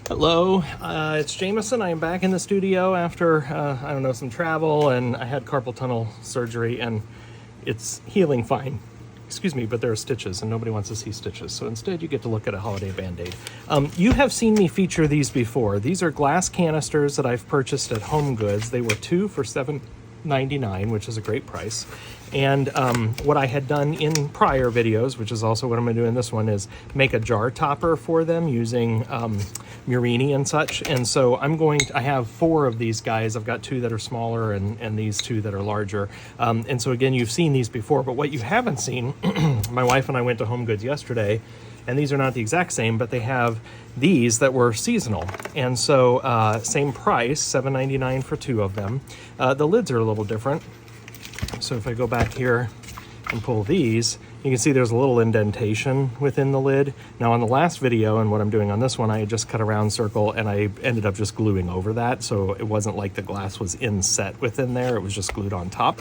Hello, it's Jamaison. I am back in the studio after, I don't know, some travel, and I had carpal tunnel surgery, and it's healing fine. Excuse me, but there are stitches, and nobody wants to see stitches, so instead you get to look at a holiday Band-Aid. You have seen me feature these before. These are glass canisters that I've purchased at Home Goods. They were 2 for $7.99, which is a great price. And what I had done in prior videos, which is also what I'm going to do in this one, is make a jar topper for them using Murrini and such. And so I have 4 of these guys. I've got 2 that are smaller and these 2 that are larger. And so again, you've seen these before, but what you haven't seen, my wife and I went to Home Goods yesterday, and these are not the exact same, but they have these that were seasonal. And so same price, $7.99 for 2 of them. The lids are a little different. So if I go back here and pull these, you can see there's a little indentation within the lid. Now on the last video, and what I'm doing on this one, I had just cut a round circle and I ended up just gluing over that. So it wasn't like the glass was inset within there, it was just glued on top.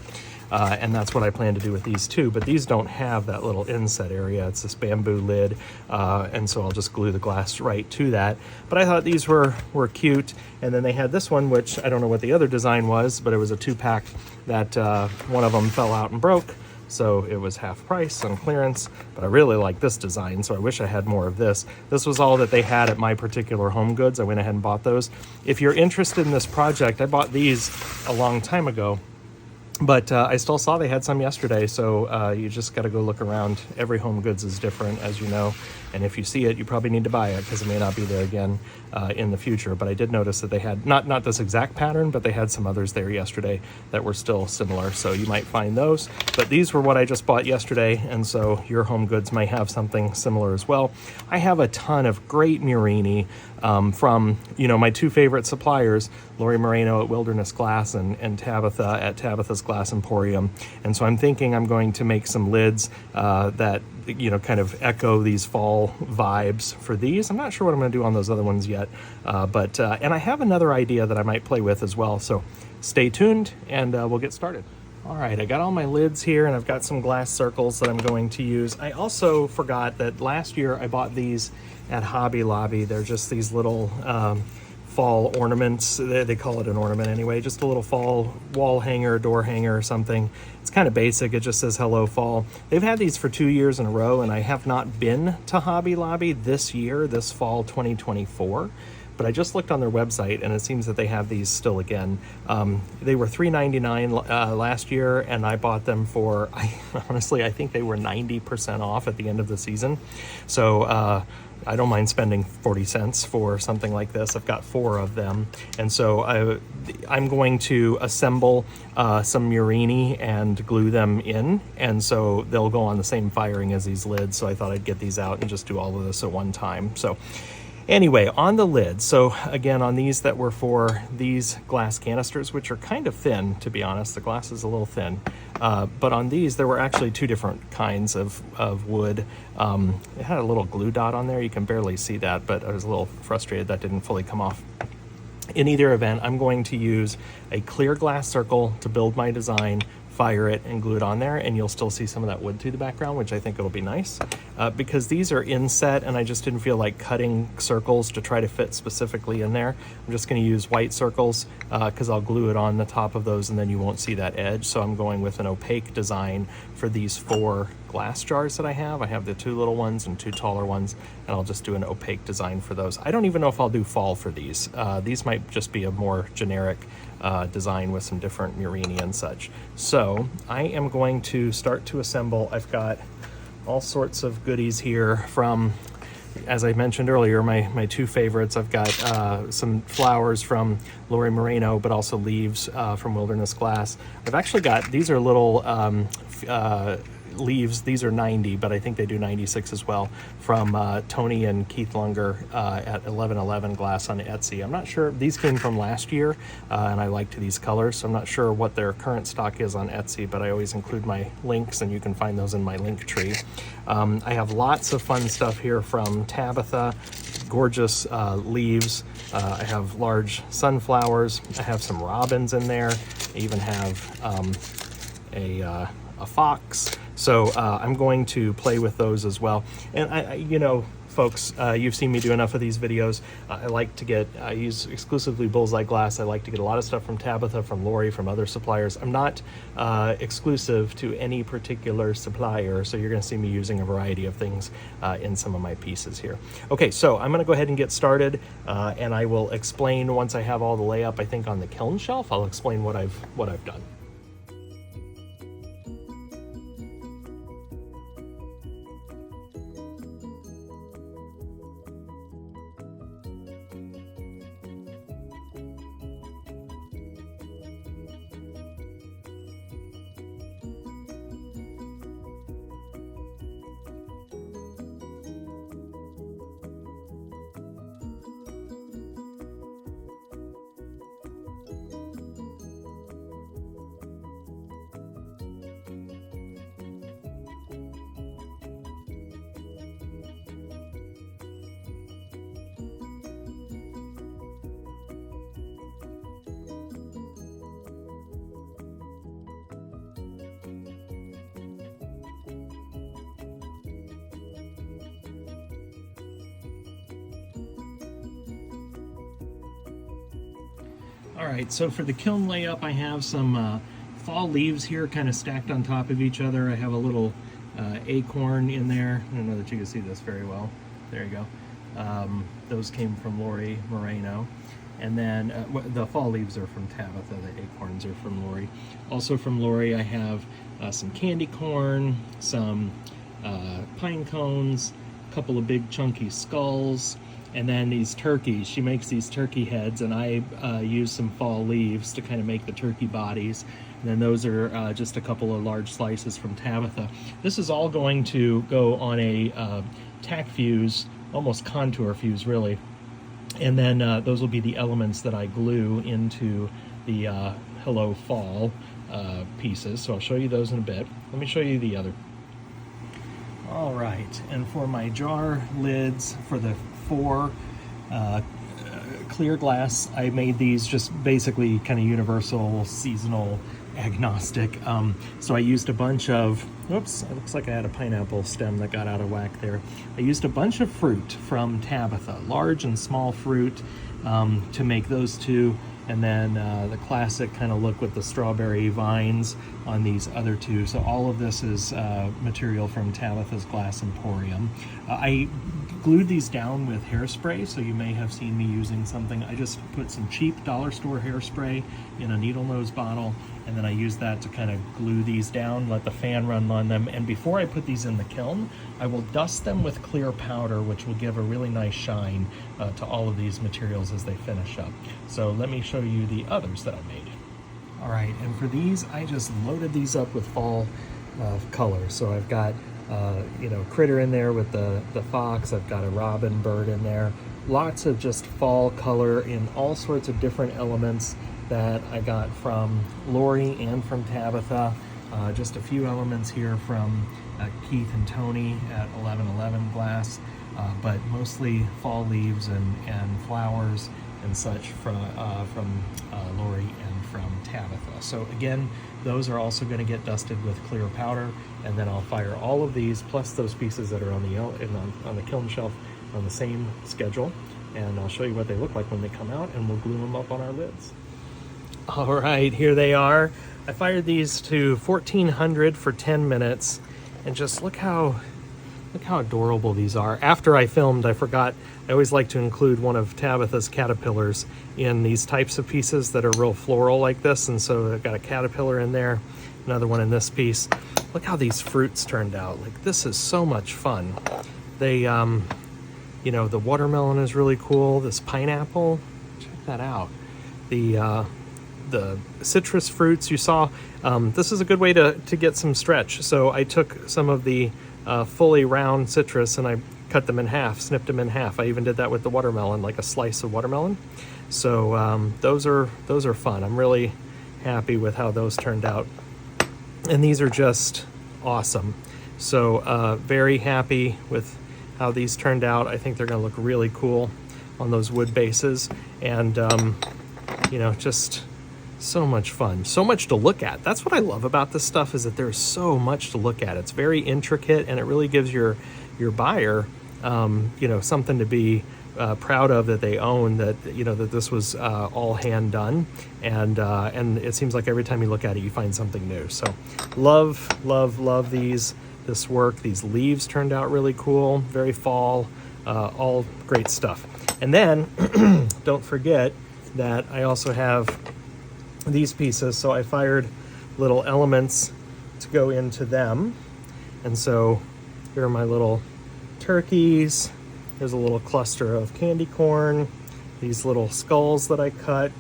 And that's what I plan to do with these too, but these don't have that little inset area. It's this bamboo lid, and so I'll just glue the glass right to that. But I thought these were cute, and then they had this one, which I don't know what the other design was, but it was a 2-pack that one of them fell out and broke, so it was half price on clearance. But I really like this design, so I wish I had more of this. This was all that they had at my particular Home Goods. I went ahead and bought those. If you're interested in this project, I bought these a long time ago, but I still saw they had some yesterday, so you just got to go look around. Every Home Goods is different, as you know, and if you see it, you probably need to buy it because it may not be there again in the future. But I did notice that they had, not this exact pattern, but they had some others there yesterday that were still similar, so you might find those. But these were what I just bought yesterday, and so your Home Goods may have something similar as well. I have a ton of great Murrini from, my 2 favorite suppliers, Lori Moreno at Wilderness Glass and Tabitha at Tabitha's Glass Emporium. And so I'm thinking I'm going to make some lids that, kind of echo these fall vibes for these. I'm not sure what I'm going to do on those other ones yet, but I have another idea that I might play with as well. So stay tuned and we'll get started. All right, I got all my lids here and I've got some glass circles that I'm going to use. I also forgot that last year I bought these at Hobby Lobby. They're just these little fall ornaments. They call it an ornament anyway, just a little fall wall hanger, door hanger or something. It's kind of basic. It just says hello fall. They've had these for 2 years in a row, and I have not been to Hobby Lobby this year, this fall 2024. But I just looked on their website and it seems that they have these still again. They were $3.99 last year, and I bought them for, honestly, I think they were 90% off at the end of the season. So I don't mind spending 40 cents for something like this. I've got 4 of them. And so I'm going to assemble some Murrini and glue them in. And so they'll go on the same firing as these lids. So I thought I'd get these out and just do all of this at one time. So anyway, on the lid, so again, on these that were for these glass canisters, which are kind of thin, to be honest, the glass is a little thin, but on these, there were actually 2 different kinds of wood. It had a little glue dot on there. You can barely see that, but I was a little frustrated that didn't fully come off. In either event, I'm going to use a clear glass circle to build my design, fire it, and glue it on there, and you'll still see some of that wood through the background, which I think it'll be nice. Because these are inset and I just didn't feel like cutting circles to try to fit specifically in there, I'm just going to use white circles because I'll glue it on the top of those and then you won't see that edge. So I'm going with an opaque design for these 4 glass jars that I have. I have the 2 little ones and 2 taller ones, and I'll just do an opaque design for those. I don't even know if I'll do fall for these. These might just be a more generic design with some different Murrini and such. So I am going to start to assemble. I've got all sorts of goodies here from, as I mentioned earlier, my 2 favorites. I've got some flowers from Lori Moreno, but also leaves from Wilderness Glass. I've actually got, these are little leaves. These are 90, but I think they do 96 as well, from Tony and Keith Lunger at 1111 Glass on Etsy. I'm not sure, these came from last year, and I liked these colors, so I'm not sure what their current stock is on Etsy, but I always include my links, and you can find those in my link tree. I have lots of fun stuff here from Tabitha, gorgeous leaves. I have large sunflowers. I have some robins in there. I even have a fox. So I'm going to play with those as well. And folks, you've seen me do enough of these videos. I use exclusively Bullseye glass. I like to get a lot of stuff from Tabitha, from Lori, from other suppliers. I'm not exclusive to any particular supplier, so you're going to see me using a variety of things in some of my pieces here. Okay, so I'm going to go ahead and get started, and I will explain once I have all the layup. I think on the kiln shelf, I'll explain what I've done. All right, so for the kiln layup, I have some fall leaves here kind of stacked on top of each other. I have a little acorn in there. I don't know that you can see this very well. There you go. Those came from Lori Moreno. And then the fall leaves are from Tabitha, the acorns are from Lori. Also from Lori, I have some candy corn, some pine cones, a couple of big chunky skulls, and then these turkeys. She makes these turkey heads, and I use some fall leaves to kind of make the turkey bodies. And then those are just a couple of large slices from Tabitha. This is all going to go on a tack fuse, almost contour fuse really. And then those will be the elements that I glue into the Hello Fall pieces. So I'll show you those in a bit. Let me show you the other. All right, and for my jar lids, for the 4 clear glass, I made these just basically kind of universal, seasonal, agnostic. So I used a bunch of, oops, it looks like I had a pineapple stem that got out of whack there. I used a bunch of fruit from Tabitha, large and small fruit, to make those two. And then the classic kind of look with the strawberry vines on these other two. So all of this is material from Tabitha's Glass Emporium. I glued these down with hairspray, so you may have seen me using something. I just put some cheap dollar store hairspray in a needle nose bottle, and then I use that to kind of glue these down, let the fan run on them. And before I put these in the kiln, I will dust them with clear powder, which will give a really nice shine to all of these materials as they finish up. So let me show you the others that I made. All right, and for these, I just loaded these up with fall colors. So I've got critter in there with the fox. I've got a robin bird in there. Lots of just fall color in all sorts of different elements that I got from Lori and from Tabitha. Just a few elements here from Keith and Tony at 1111 Glass, but mostly fall leaves and flowers and such from Lori and from Tabitha. So again, those are also going to get dusted with clear powder, and then I'll fire all of these plus those pieces that are on the kiln shelf on the same schedule, and I'll show you what they look like when they come out, and we'll glue them up on our lids. All right, here they are. I fired these to 1400 for 10 minutes, and just look how adorable these are. After I filmed, I forgot, I always like to include one of Tabitha's caterpillars in these types of pieces that are real floral like this, and so I've got a caterpillar in there, another one in this piece. Look how these fruits turned out. Like, this is so much fun. They, the watermelon is really cool. This pineapple, check that out. The citrus fruits you saw, this is a good way to get some stretch. So I took some of the fully round citrus and I cut them in half, snipped them in half. I even did that with the watermelon, like a slice of watermelon. So those are fun. I'm really happy with how those turned out. And these are just awesome. So very happy with how these turned out. I think they're gonna look really cool on those wood bases. And just so much fun, so much to look at. That's what I love about this stuff, is that there's so much to look at. It's very intricate, and it really gives your buyer you know, something to be proud of, that they own, that, you know, that this was all hand done, and it seems like every time you look at it you find something new. So love this work. These leaves turned out really cool, very fall, all great stuff. And then don't forget that I also have these pieces, so I fired little elements to go into them. And so here are my little turkeys. There's a little cluster of candy corn, these little skulls that I cut.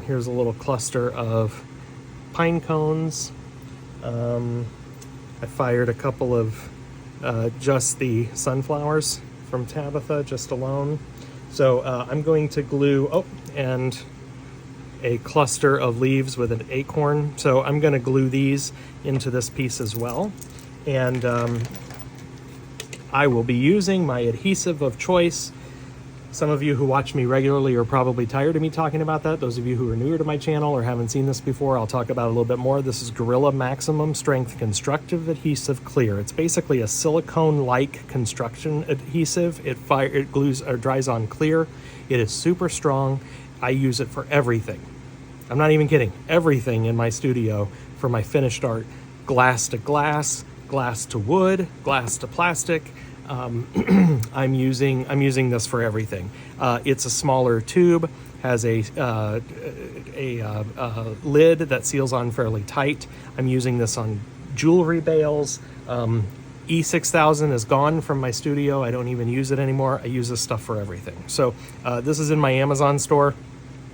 Here's a little cluster of pine cones. I fired a couple of just the sunflowers from Tabitha, just alone. So I'm going to glue, and a cluster of leaves with an acorn. So I'm going to glue these into this piece as well. And I will be using my adhesive of choice. Some of you who watch me regularly are probably tired of me talking about that. Those of you who are newer to my channel or haven't seen this before, I'll talk about it a little bit more. This is Gorilla Maximum Strength Constructive Adhesive Clear. It's basically a silicone-like construction adhesive. It glues or dries on clear. It is super strong. I use it for everything. I'm not even kidding. Everything in my studio for my finished art. Glass to glass, glass to wood, glass to plastic. I'm using this for everything. It's a smaller tube, has a lid that seals on fairly tight. I'm using this on jewelry bales. E6000 is gone from my studio. I don't even use it anymore. I use this stuff for everything. So this is in my Amazon store.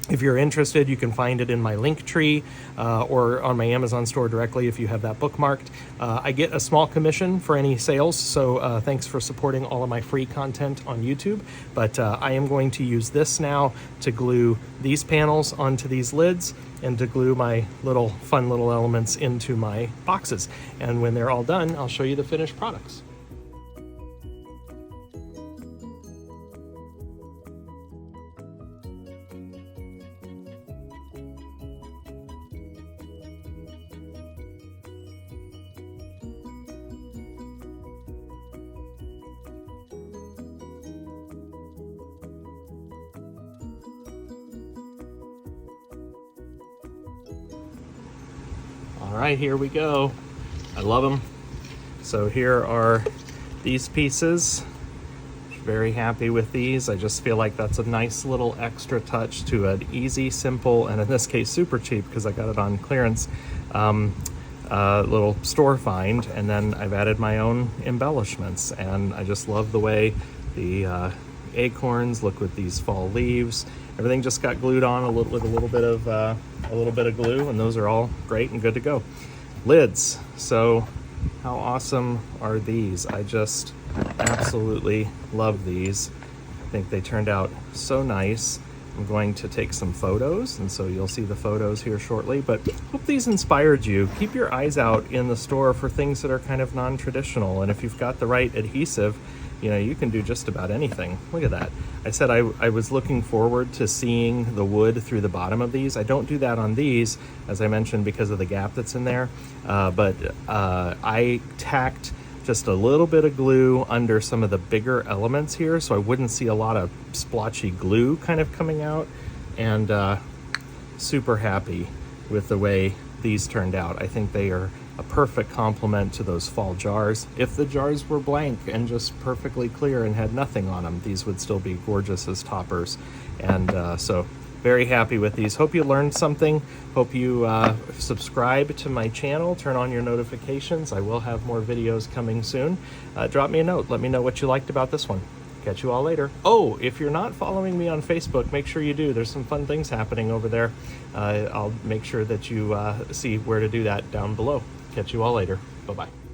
If you're interested, you can find it in my link tree or on my Amazon store directly if you have that bookmarked. I get a small commission for any sales, so thanks for supporting all of my free content on YouTube. But I am going to use this now to glue these panels onto these lids and to glue my fun little elements into my boxes. And when they're all done, I'll show you the finished products. All right, here we go. I love them. So here are these pieces. Very happy with these. I just feel like that's a nice little extra touch to an easy, simple, and in this case super cheap because I got it on clearance, little store find. And then I've added my own embellishments, and I just love the way the acorns look with these fall leaves. Everything just got glued on with a little bit of glue, and those are all great and good to go. Lids. So how awesome are these? I just absolutely love these. I think they turned out so nice. I'm going to take some photos, and so you'll see the photos here shortly, but hope these inspired you. Keep your eyes out in the store for things that are kind of non-traditional, and if you've got the right adhesive, you know, you can do just about anything. Look at that. I said I was looking forward to seeing the wood through the bottom of these. I don't do that on these, as I mentioned, because of the gap that's in there, but I tacked just a little bit of glue under some of the bigger elements here, so I wouldn't see a lot of splotchy glue kind of coming out, and super happy with the way these turned out. I think they are a perfect complement to those fall jars. If the jars were blank and just perfectly clear and had nothing on them, these would still be gorgeous as toppers. And so very happy with these. Hope you learned something. Hope you subscribe to my channel, turn on your notifications. I will have more videos coming soon. Drop me a note. Let me know what you liked about this one. Catch you all later. Oh, if you're not following me on Facebook, make sure you do. There's some fun things happening over there. I'll make sure that you see where to do that down below. Catch you all later. Bye-bye.